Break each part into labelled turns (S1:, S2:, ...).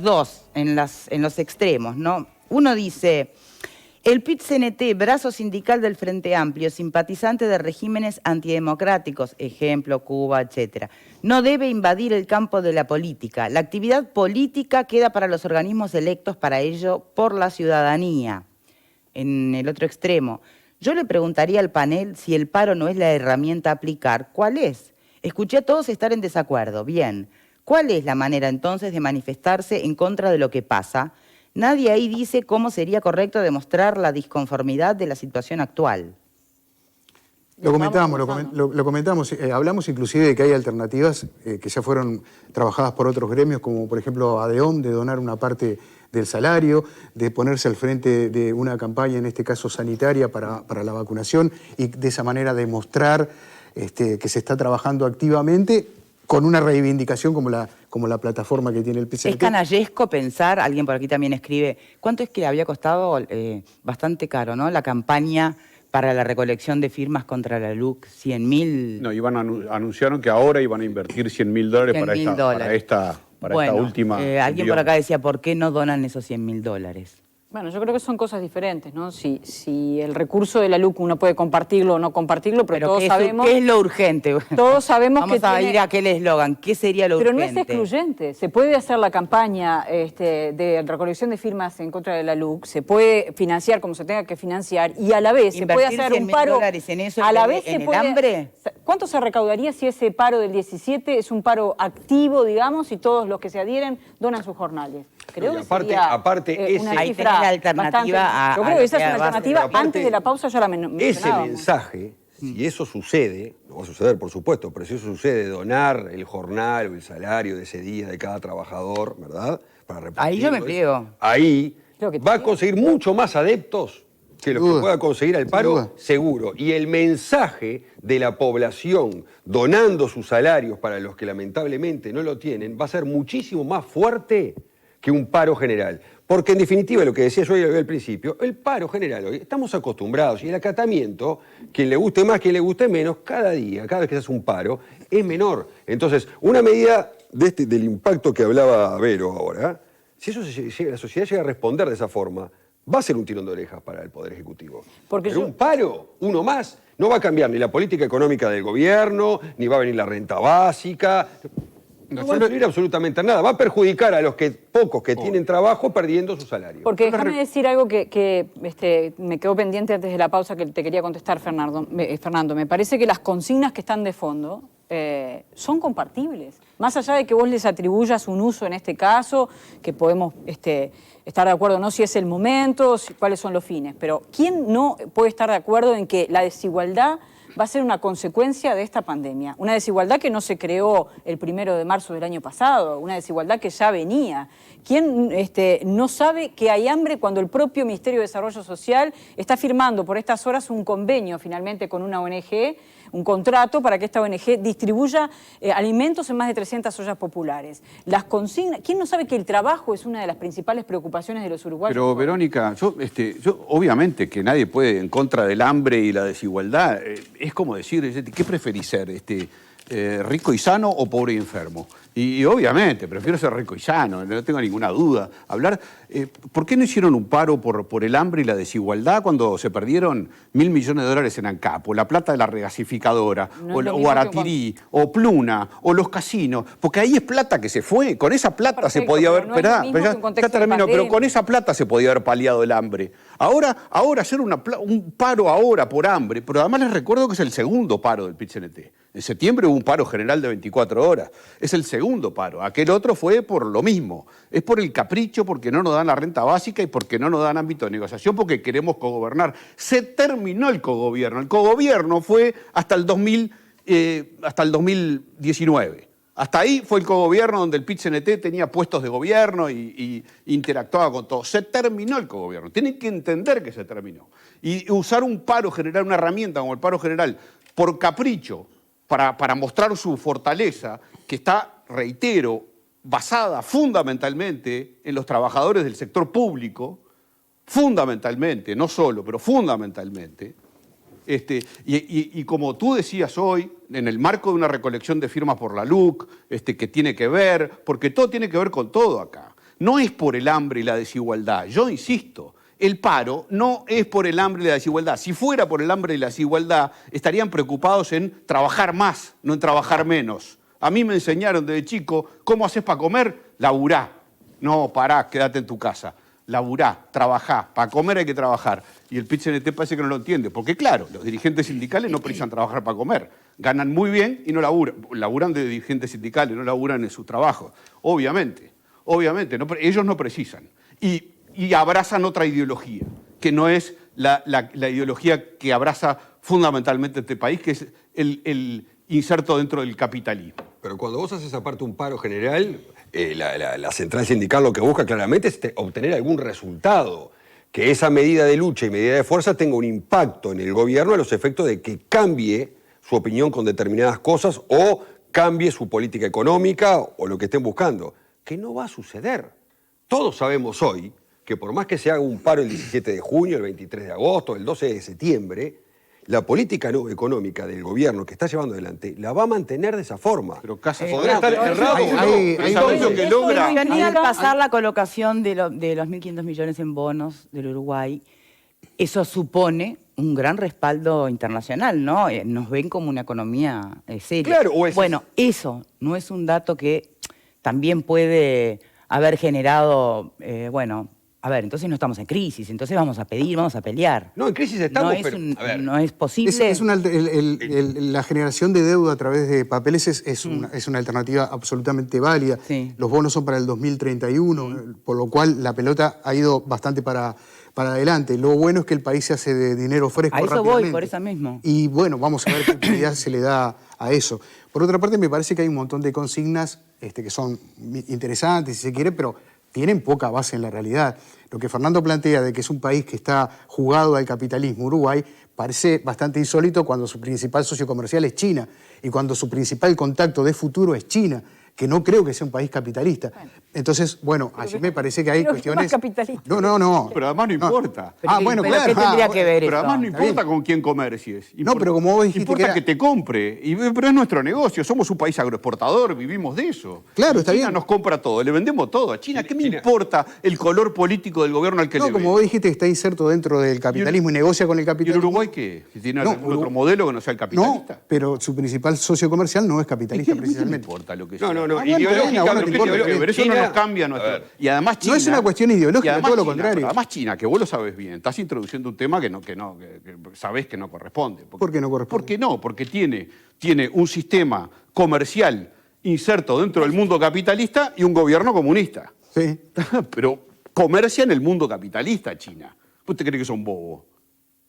S1: dos en los extremos, ¿no? Uno dice, el PIT-CNT, brazo sindical del Frente Amplio, simpatizante de regímenes antidemocráticos, ejemplo, Cuba, etc., no debe invadir el campo de la política. La actividad política queda para los organismos electos para ello por la ciudadanía. En el otro extremo, yo le preguntaría al panel si el paro no es la herramienta a aplicar. ¿Cuál es? Escuché a todos estar en desacuerdo. Bien. ¿Cuál es la manera entonces de manifestarse en contra de lo que pasa? Nadie ahí dice cómo sería correcto demostrar la disconformidad de la situación actual.
S2: Lo comentamos, hablamos inclusive de que hay alternativas que ya fueron trabajadas por otros gremios, como por ejemplo ADEOM, de donar una parte del salario, de ponerse al frente de una campaña, en este caso sanitaria, para la vacunación, y de esa manera demostrar que se está trabajando activamente con una reivindicación como la plataforma que tiene el PCNT.
S1: Es canallesco pensar, alguien por aquí también escribe, ¿cuánto es que había costado? Bastante caro, ¿no? La campaña para la recolección de firmas contra la LUC, 100.000...
S3: No, anunciaron que ahora iban a invertir $100.000 para esta última...
S1: alguien por acá decía, ¿por qué no donan esos $100.000?
S4: Bueno, yo creo que son cosas diferentes, ¿no? Si el recurso de la LUC uno puede compartirlo o no compartirlo, pero todos sabemos...
S1: ¿Qué es lo urgente?
S4: Todos sabemos que
S1: Vamos a ir a aquel eslogan. ¿Qué sería lo urgente?
S4: Pero no es excluyente. Se puede hacer la campaña de recolección de firmas en contra de la LUC, se puede financiar como se tenga que financiar y a la vez se puede hacer un paro...
S1: en eso,
S4: a la vez
S1: en el hambre.
S4: ¿Cuánto se recaudaría si ese paro del 17 es un paro activo, digamos, y todos los que se adhieren donan sus jornales? Creo que sería una cifra
S1: la alternativa
S4: yo creo que esa es una alternativa. Antes de la pausa ya la mencionábamos.
S5: Ese mensaje, si eso sucede, no va a suceder por supuesto, pero si eso sucede, donar el jornal o el salario de ese día de cada trabajador, ¿verdad? Para repartirlo,
S1: ahí yo me pliego.
S5: Ahí va a conseguir mucho más adeptos que los que pueda conseguir al paro, seguro. Y el mensaje de la población donando sus salarios para los que lamentablemente no lo tienen va a ser muchísimo más fuerte que un paro general. Porque en definitiva, lo que decía yo al principio, el paro general hoy, estamos acostumbrados, y el acatamiento, quien le guste más, quien le guste menos, cada día, cada vez que se hace un paro, es menor. Entonces, una medida del impacto que hablaba Vero ahora, si eso la sociedad llega a responder de esa forma, va a ser un tirón de orejas para el Poder Ejecutivo. Pero un paro, uno más, no va a cambiar ni la política económica del gobierno, ni va a venir la renta básica... No va a influir absolutamente nada. Va a perjudicar a los pocos que tienen trabajo perdiendo su salario.
S4: Porque déjame decir algo que me quedó pendiente antes de la pausa que te quería contestar, Fernando. Me parece que las consignas que están de fondo son compartibles. Más allá de que vos les atribuyas un uso en este caso, que podemos estar de acuerdo, no si es el momento, cuáles son los fines. Pero ¿quién no puede estar de acuerdo en que la desigualdad va a ser una consecuencia de esta pandemia? Una desigualdad que no se creó el 1 de marzo del año pasado, una desigualdad que ya venía. ¿Quién no sabe que hay hambre cuando el propio Ministerio de Desarrollo Social está firmando por estas horas un convenio finalmente con una ONG, un contrato para que esta ONG distribuya alimentos en más de 300 ollas populares? Las consignas, ¿quién no sabe que el trabajo es una de las principales preocupaciones de los uruguayos?
S3: Pero Verónica, yo obviamente que nadie puede en contra del hambre y la desigualdad. Es como decir, ¿qué preferís ser? ¿Rico y sano o pobre y enfermo? Y obviamente, prefiero ser rico y sano, no tengo ninguna duda. ¿Por qué no hicieron un paro por el hambre y la desigualdad cuando se perdieron $1.000 millones en ANCAP, o la plata de la regasificadora, o Aratirí, o Pluna, o los casinos? Porque ahí es plata que se fue, con esa plata se podía haber... ya termino, pero con esa plata se podía haber paliado el hambre. Ahora hacer un paro ahora por hambre, pero además les recuerdo que es el segundo paro del PIT-CNT. En septiembre hubo un paro general de 24 horas. Es el segundo paro. Aquel otro fue por lo mismo. Es por el capricho, porque no nos dan la renta básica y porque no nos dan ámbito de negociación, porque queremos cogobernar. Se terminó el cogobierno. El cogobierno fue hasta el 2019. Hasta ahí fue el cogobierno donde el PIT-CNT tenía puestos de gobierno y interactuaba con todo. Se terminó el cogobierno. Tienen que entender que se terminó. Y usar un paro general, una herramienta como el paro general, por capricho, para mostrar su fortaleza, que está, reitero, basada fundamentalmente en los trabajadores del sector público, fundamentalmente, no solo, pero fundamentalmente, y como tú decías hoy, en el marco de una recolección de firmas por la LUC, que tiene que ver, porque todo tiene que ver con todo acá. no es por el hambre y la desigualdad. Yo insisto, el paro no es por el hambre y la desigualdad. Si fuera por el hambre y la desigualdad, estarían preocupados en trabajar más, no en trabajar menos. A mí me enseñaron desde chico, ¿cómo haces para comer? Laburá. No, pará, quédate en tu casa. Laburá, trabajá. Para comer hay que trabajar. Y el PIT-CNT parece que no lo entiende. Porque claro, los dirigentes sindicales no precisan trabajar para comer. Ganan muy bien y no laburan. Laburan de dirigentes sindicales, no laburan en sus trabajos. Obviamente, ellos no precisan. Y abrazan otra ideología, que no es la ideología que abraza fundamentalmente este país, que es el inserto dentro del capitalismo.
S5: Pero cuando vos haces aparte un paro general, la central sindical lo que busca claramente es obtener algún resultado. Que esa medida de lucha y medida de fuerza tenga un impacto en el gobierno a los efectos de que cambie su opinión con determinadas cosas o cambie su política económica o lo que estén buscando. Que no va a suceder. Todos sabemos hoy que por más que se haga un paro el 17 de junio, el 23 de agosto, el 12 de septiembre, la política económica del gobierno que está llevando adelante la va a mantener de esa forma.
S3: Pero Casas
S5: podrá estar errado o no.
S3: ¿Sabés lo que logra?
S1: Ni al pasar la colocación de los 1.500 millones en bonos del Uruguay, eso supone un gran respaldo internacional, ¿no? Nos ven como una economía seria.
S5: Claro,
S1: bueno, eso no es un dato que también puede haber generado, a ver, entonces no estamos en crisis, entonces vamos a pedir, vamos a pelear.
S5: No, en crisis estamos, pero a ver.
S1: No es posible.
S2: La generación de deuda a través de papeles es una alternativa absolutamente válida.
S1: Sí.
S2: Los bonos son para el 2031, por lo cual la pelota ha ido bastante para adelante. Lo bueno es que el país se hace de dinero fresco
S1: A eso
S2: rápidamente.
S1: voy, por eso mismo.
S2: Y bueno, vamos a ver qué prioridad se le da a eso. Por otra parte, me parece que hay un montón de consignas que son interesantes, si se quiere, pero tienen poca base en la realidad. Lo que Fernando plantea de que es un país que está jugado al capitalismo, Uruguay, parece bastante insólito cuando su principal socio comercial es China y cuando su principal contacto de futuro es China, que no creo que sea un país capitalista. Entonces, bueno, allí me parece que hay cuestiones...
S4: Más capitalista.
S2: No.
S3: Pero además no importa.
S1: Pero ¿qué tendría que ver
S3: Pero
S1: eso?
S3: además no importa con quién comercies.
S2: No, pero como vos dijiste
S3: importa
S2: que
S3: que te compre. Pero es nuestro negocio. Somos un país agroexportador, vivimos de eso.
S2: Claro, está
S3: China
S2: bien.
S3: nos compra todo, le vendemos todo a China. ¿Qué me importa el color político del gobierno al que le
S2: como
S3: vende?
S2: vos dijiste que está inserto dentro del capitalismo y negocia con el
S3: ¿Y el
S2: capitalismo.
S3: Uruguay qué? ¿Tiene
S2: No,
S3: algún otro modelo que no sea el capitalista?
S2: No, pero su principal socio comercial no es
S3: ¿Y
S2: capitalista
S3: qué me
S2: precisamente.
S3: importa lo que sea?
S5: No.
S2: bueno,
S5: Ideológicamente,
S2: bueno,
S3: Eso no nos cambia nuestro... Y además China...
S2: No es una cuestión ideológica,
S3: y además
S2: todo lo
S3: China,
S2: contrario.
S3: pero además China, que vos lo sabés bien, estás introduciendo un tema que sabés que no corresponde.
S2: ¿Por qué no corresponde?
S3: ¿Por qué no? Porque tiene un sistema comercial inserto dentro del mundo capitalista y un gobierno comunista.
S2: Sí.
S3: Pero comercia en el mundo capitalista China. ¿Usted cree que son bobos?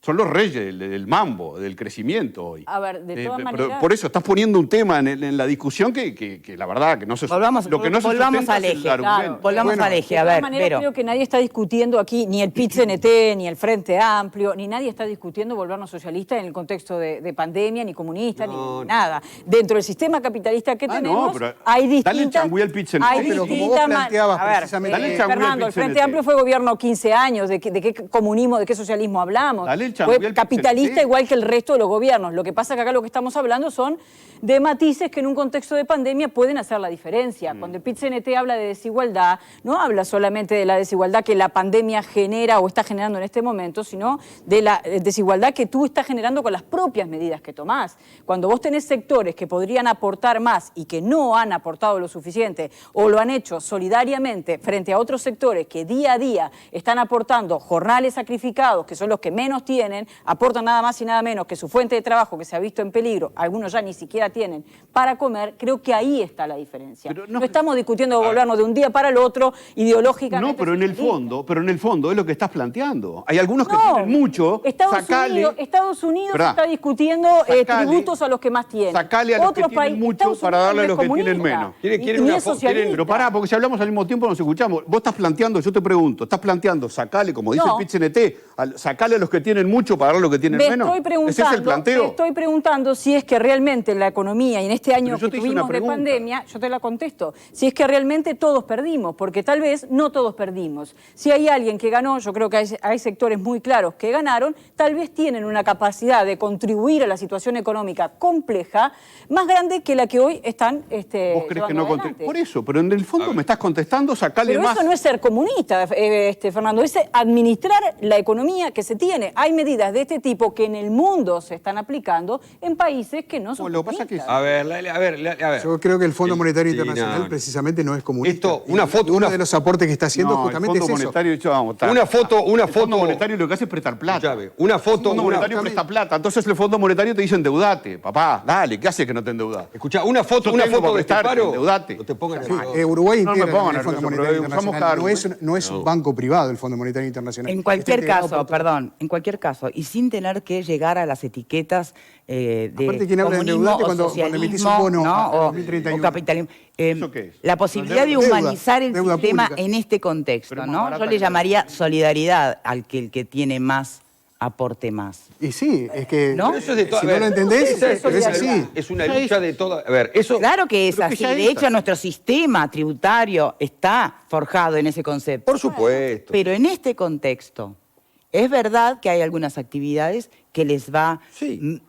S3: Son los reyes del mambo, del crecimiento hoy.
S4: A ver, de todas maneras...
S3: Por eso estás poniendo un tema en la discusión que la verdad que no se
S1: Volvamos
S3: sustenta
S1: al
S3: es
S1: eje.
S3: el argumento.
S1: Volvamos al eje. A
S4: De todas
S1: ver,
S4: maneras,
S1: Vero.
S4: creo que nadie está discutiendo aquí, ni el PIT-CNT, ni el Frente Amplio, ni nadie está discutiendo volvernos socialistas en el contexto de pandemia, ni comunista, ni nada. Dentro del sistema capitalista que tenemos,
S3: pero
S4: hay distintas...
S3: dale el changüí al PIT-CNT.
S4: hay
S2: Pero como
S4: distintas
S2: vos planteabas
S4: a ver,
S2: precisamente-
S3: Dale el changüí al
S4: Fernando, el
S3: PIT-CNT.
S4: Frente Amplio fue gobierno 15 años, ¿de qué comunismo, de qué socialismo hablamos?
S3: Dale el changüí
S4: Fue
S3: al
S4: capitalista
S3: PIT-CNT.
S4: igual que el resto de los gobiernos. Lo que pasa es que acá lo que estamos hablando son de matices que en un contexto de pandemia pueden hacer la diferencia. Cuando el PIT-CNT habla de desigualdad, no habla solamente de la desigualdad que la pandemia genera o está generando en este momento, sino de la desigualdad que tú estás generando con las propias medidas que tomás. Cuando vos tenés sectores que podrían aportar más y que no han aportado lo suficiente o lo han hecho solidariamente frente a otros sectores que día a día están aportando jornales sacrificados, que son los que menos tienen, aportan nada más y nada menos que su fuente de trabajo que se ha visto en peligro, algunos ya ni siquiera tienen para comer, creo que ahí está la diferencia.
S3: Pero
S4: no estamos discutiendo volvernos de un día para el otro ideológicamente.
S3: No, pero en el fondo es lo que estás planteando. Hay algunos que
S4: No,
S3: tienen mucho,
S4: Estados Unidos
S3: Pará.
S4: está discutiendo tributos a los que más tienen.
S3: Sacale a los que
S4: Otros
S3: tienen
S4: países-
S3: mucho
S4: Estados
S3: para
S4: Unidos
S3: darle a
S4: es
S3: los que tienen
S4: comunista.
S3: menos.
S5: Quieren
S4: Y
S5: una
S4: es
S5: fo-
S4: socialista.
S3: Pero pará, porque si hablamos al mismo tiempo nos escuchamos. Vos estás planteando, yo te pregunto, estás planteando, sacale, como dice
S4: No.
S3: el PIT-CNT, sacale a los que tienen tienen mucho para dar lo que tienen menos. ¿Ese es el planteo?
S4: Me estoy preguntando si es que realmente la economía, y en este año que tuvimos de pandemia, yo te la contesto, si es que realmente todos perdimos, porque tal vez no todos perdimos. Si hay alguien que ganó, yo creo que hay sectores muy claros que ganaron, tal vez tienen una capacidad de contribuir a la situación económica compleja más grande que la que hoy están
S3: ¿Vos crees que no
S4: adelante.
S3: Por eso, pero en el fondo me estás contestando, sacale
S4: Pero
S3: más.
S4: eso no es ser comunista, Fernando, es administrar la economía que se tiene. Hay medidas de este tipo que en el mundo se están aplicando en países que no son comunistas.
S5: A ver.
S2: Yo creo que el Fondo Monetario Internacional precisamente no es comunista.
S5: Esto,
S2: uno de los aportes que está haciendo justamente
S3: el Fondo
S2: es
S3: Monetario,
S2: eso.
S3: vamos,
S5: el
S3: Fondo Monetario lo que hace es prestar plata.
S5: Una foto.
S3: El Fondo Monetario presta plata. Entonces el Fondo Monetario te dice endeudate. Papá, dale, ¿qué haces que no te endeudas?
S5: Escuchá, una foto de este paro.
S3: Endeudate.
S5: No te pongan
S2: Uruguay
S3: No me
S2: integra
S3: pongan
S2: el Fondo
S3: nervioso,
S2: Monetario
S3: pero usamos
S2: Internacional. No es un banco privado el Fondo Monetario Internacional.
S1: En cualquier
S2: Está integrado
S1: caso,
S2: por
S1: en cualquier caso, y sin tener que llegar a las etiquetas de
S2: Aparte, ¿quién habla de
S1: comunismo
S2: endeudarte
S1: o
S2: cuando emitís un
S1: socialismo,
S2: bono
S1: ¿no?
S2: a
S1: o
S2: 2031?
S1: capitalismo.
S3: ¿Eso qué es?
S1: La posibilidad de
S2: Deuda,
S1: humanizar el
S2: deuda
S1: sistema
S2: pública.
S1: en este contexto,
S3: Pero es más
S1: ¿no?
S3: barata
S1: Yo le
S3: que-
S1: llamaría solidaridad al que el que tiene más aporte más.
S2: Y sí, es que
S1: ¿No?
S5: Pero eso es de
S2: si no lo entendés, pero es así.
S5: Es una lucha de toda. A ver, eso.
S1: Claro que es
S3: Pero que
S1: así.
S3: ya
S1: De
S3: es
S1: hecho,
S3: así.
S1: nuestro sistema tributario está forjado en ese concepto.
S5: Por supuesto.
S1: Pero en este contexto, es verdad que hay algunas actividades que les va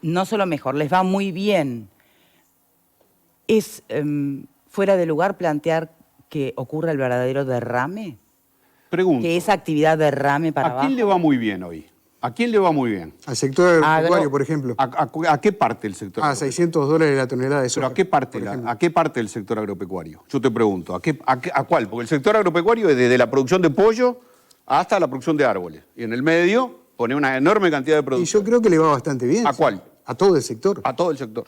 S1: no solo mejor, les va muy bien. ¿Es fuera de lugar plantear que ocurra el verdadero derrame?
S3: Pregunto.
S1: Que esa actividad derrame para
S3: ¿A
S1: abajo.
S3: quién le va muy bien hoy? ¿A quién le va muy bien?
S2: Al sector agropecuario, por ejemplo.
S3: ¿A qué parte del sector?
S2: A
S3: agropecuario?
S2: $600 la tonelada de
S3: ¿Pero
S2: soja.
S3: a qué parte?
S2: por ejemplo.
S3: ¿A qué parte del sector agropecuario? Yo te pregunto, ¿a cuál? Porque el sector agropecuario es desde la producción de pollo hasta la producción de árboles. Y en el medio pone una enorme cantidad de
S2: Y
S3: producción.
S2: yo creo que le va bastante bien.
S3: ¿A cuál?
S2: A todo el sector.
S3: A todo el sector.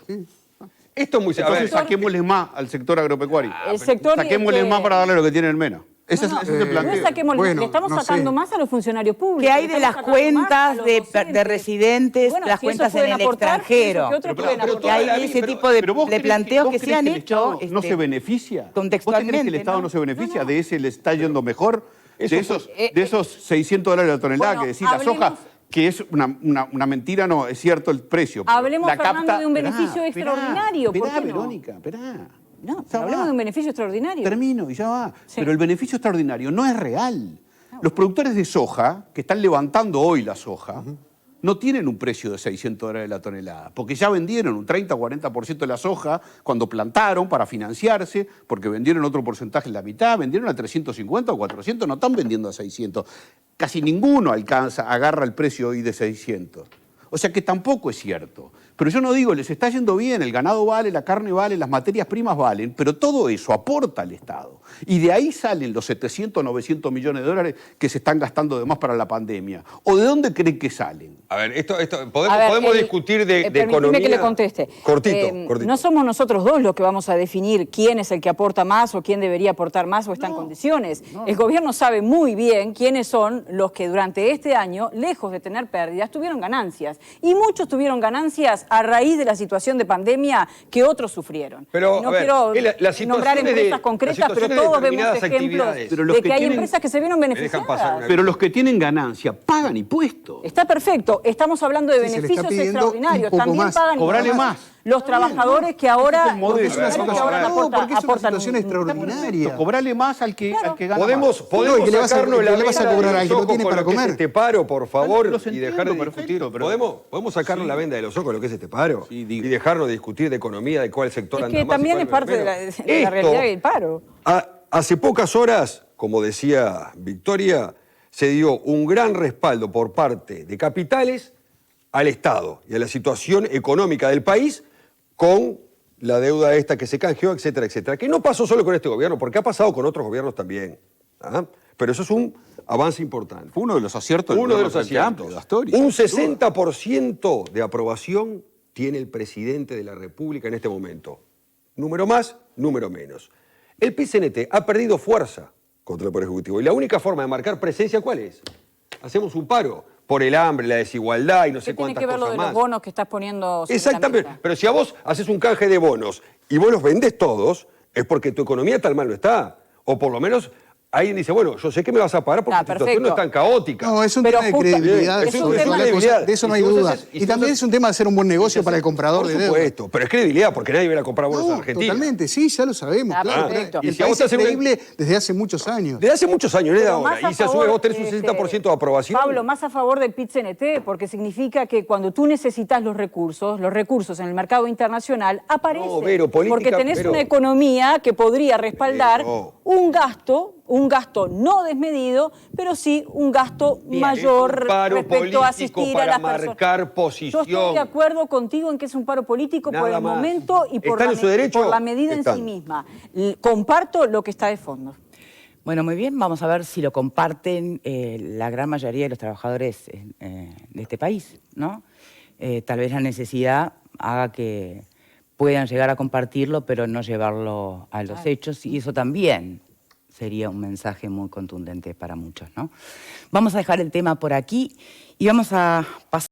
S5: Esto es muy
S3: Entonces
S5: sencillo.
S3: saquémosle más al sector agropecuario.
S4: El sector
S3: Saquémosle
S4: que-
S3: más para darle lo que tienen menos. Ese es el
S4: No
S3: planteo.
S4: saquemos,
S2: Bueno,
S4: le estamos
S2: no
S4: sacando
S2: sé.
S4: más a los funcionarios públicos.
S1: ¿Qué hay
S4: le
S1: de las
S4: estamos sacando más a
S1: cuentas
S4: los
S1: de
S4: docentes.
S1: residentes,
S4: Bueno,
S1: las
S4: si
S1: cuentas
S4: eso pueden
S1: en el
S4: aportar,
S1: extranjero?
S4: eso que otros pueden
S5: pero
S4: aportar.
S1: Que hay
S5: toda la
S1: ese
S5: vida,
S1: tipo de
S3: Pero vos creés
S1: planteos
S3: vos
S1: que se
S3: creés
S1: han
S3: el
S1: hecho.
S3: Estado no se beneficia. ¿Vos creés que
S1: contextualmente,
S3: el Estado no se beneficia?
S4: No.
S3: ¿De ese le está yendo mejor?
S5: Eso
S3: De esos $600 la tonelada
S4: bueno,
S3: que decís la soja,
S4: hablemos-
S3: que es una mentira, no, es cierto el precio. pero
S4: Hablemos,
S3: la
S4: Fernando, de un
S3: Esperá,
S4: beneficio
S3: esperá,
S4: extraordinario, ¿por
S3: Esperá,
S4: qué no?
S3: Verónica, esperá.
S4: No,
S3: Ya
S4: hablemos
S3: va.
S4: de un beneficio extraordinario.
S3: Termino y ya va.
S4: Sí.
S3: Pero el beneficio extraordinario no es real. Los productores de soja, que están levantando hoy la soja, no tienen un precio de $600 la tonelada, porque ya vendieron un 30 o 40% de la soja cuando plantaron para financiarse, porque vendieron otro porcentaje en la mitad, vendieron a 350 o 400, no están vendiendo a 600. Casi ninguno agarra el precio hoy de 600. O sea que tampoco es cierto. Pero yo no digo, les está yendo bien, el ganado vale, la carne vale, las materias primas valen, pero todo eso aporta al Estado. Y de ahí salen los 700, 900 millones de dólares que se están gastando de más para la pandemia. ¿O de dónde creen que salen?
S5: A ver,
S4: A ver,
S5: podemos discutir de
S4: permitime
S5: economía.
S4: que le conteste.
S5: Cortito.
S4: No somos nosotros dos los que vamos a definir quién es el que aporta más o quién debería aportar más o está en condiciones. El gobierno sabe muy bien quiénes son los que durante este año, lejos de tener pérdidas, tuvieron ganancias. Y muchos tuvieron ganancias a raíz de la situación de pandemia que otros sufrieron.
S5: Pero,
S4: no
S5: a ver,
S4: quiero
S5: las
S4: nombrar
S5: situaciones
S4: empresas
S5: de-
S4: concretas,
S5: las
S4: pero
S5: situaciones de
S4: todos vemos
S5: determinadas
S4: ejemplos
S5: actividades.
S3: Pero los
S4: de
S3: que
S4: que hay
S3: tienen-
S4: empresas que se vieron
S5: dejan
S4: beneficiadas.
S5: pasar una-
S3: Pero los que tienen ganancia pagan impuestos.
S4: Está perfecto, estamos hablando de
S2: Sí, se le está
S4: beneficios
S2: pidiendo
S4: extraordinarios.
S2: un poco
S4: También
S2: más.
S4: pagan
S3: Cobrale
S4: impuestos
S3: más.
S4: los trabajadores que ahora,
S3: Ese es el modelo.
S4: los funcionarios que ahora
S2: No,
S4: aportan-
S2: porque es una
S4: aportan
S2: situación
S4: un-
S2: extraordinaria.
S3: Cobrale más al que gana
S5: Podemos
S3: más.
S2: No, y que le vas a-
S5: sacarnos
S2: que
S5: la
S2: le vas a
S5: venda
S2: cobrar
S5: de
S2: al
S5: los
S2: que no
S5: ojos
S2: tiene
S5: con
S2: para
S5: lo que es
S2: comer.
S5: este paro, por favor,
S3: Los
S5: y
S3: entiendo,
S5: dejar de
S3: perfecto,
S5: discutir.
S3: pero-
S5: ¿Podemos sacarnos la venda de los ojos lo que es este paro?
S3: Sí, digo.
S5: Y dejarnos de discutir de economía, de cuál sector
S4: Es
S5: anda
S4: que
S5: más y
S4: también
S5: cuál
S4: es parte de
S5: menos.
S4: la realidad del paro.
S5: Hace pocas horas, como decía Victoria, se dio un gran respaldo por parte de capitales al Estado y a la situación económica del país con la deuda esta que se canjeó, etcétera, etcétera. Que no pasó solo con este gobierno, porque ha pasado con otros gobiernos también. ¿Ah? Pero eso es un avance importante.
S3: Fue uno de los aciertos del
S5: Uno de los
S3: gobierno Frente
S5: aciertos.
S3: Amplio, de Astori.
S5: Un 60% de aprobación tiene el presidente de la República en este momento. Número más, número menos. El PIT-CNT ha perdido fuerza contra el Poder Ejecutivo. Y la única forma de marcar presencia, ¿cuál es? Hacemos un paro por el hambre, la desigualdad y no
S4: ¿Qué
S5: sé
S4: tiene
S5: cuántas
S4: que ver lo
S5: cosas
S4: de
S5: más.
S4: los bonos que estás poniendo sobre la
S5: Exactamente.
S4: mesa?
S5: Pero si a vos haces un canje de bonos y vos los vendés todos, es porque tu economía tal mal no está. O por lo menos alguien dice, bueno, yo sé que me vas a pagar porque tu situación no es tan caótica.
S2: No, es un
S4: Pero
S2: tema de
S4: justo-
S2: credibilidad.
S4: es un
S2: sobre
S4: tema
S2: todas
S4: de
S2: las cosas, de eso no hay duda. Y también es un tema de hacer un buen negocio para el comprador de deuda.
S5: Por supuesto, pero es credibilidad, porque nadie viene a comprar bonos
S2: No,
S5: Argentina.
S2: totalmente, sí, ya lo sabemos.
S4: Ah,
S2: Claro,
S4: perfecto.
S2: el
S5: Y si a vos
S2: país
S5: te
S2: es
S5: hacen un-
S2: creíble desde hace muchos años.
S5: Desde hace muchos años, no es de
S4: Pero
S5: ahora.
S4: más a
S5: Y si a su vez
S4: favor,
S5: vos tenés un 60% de aprobación.
S4: Pablo, más a favor del PIT-CNT, porque significa que cuando tú necesitas los recursos en el mercado internacional aparecen.
S5: No, Vero, política,
S4: porque tenés
S5: Vero.
S4: una economía que podría respaldar
S5: Vero.
S4: un gasto no desmedido, pero sí un gasto mayor
S5: Es un paro
S4: respecto a
S5: político
S4: asistir a
S5: para
S4: las personas.
S5: marcar posición.
S4: Yo estoy de acuerdo contigo en que es un paro político por
S5: Nada
S4: el
S5: más.
S4: momento y por,
S5: ¿Están en su derecho?
S4: por la medida en
S5: Están.
S4: sí misma. Comparto lo que está de fondo.
S1: Bueno, muy bien, vamos a ver si lo comparten la gran mayoría de los trabajadores de este país, ¿no? Tal vez la necesidad haga que puedan llegar a compartirlo, pero no llevarlo a los hechos, y eso también sería un mensaje muy contundente para muchos, ¿no? Vamos a dejar el tema por aquí y vamos a pasar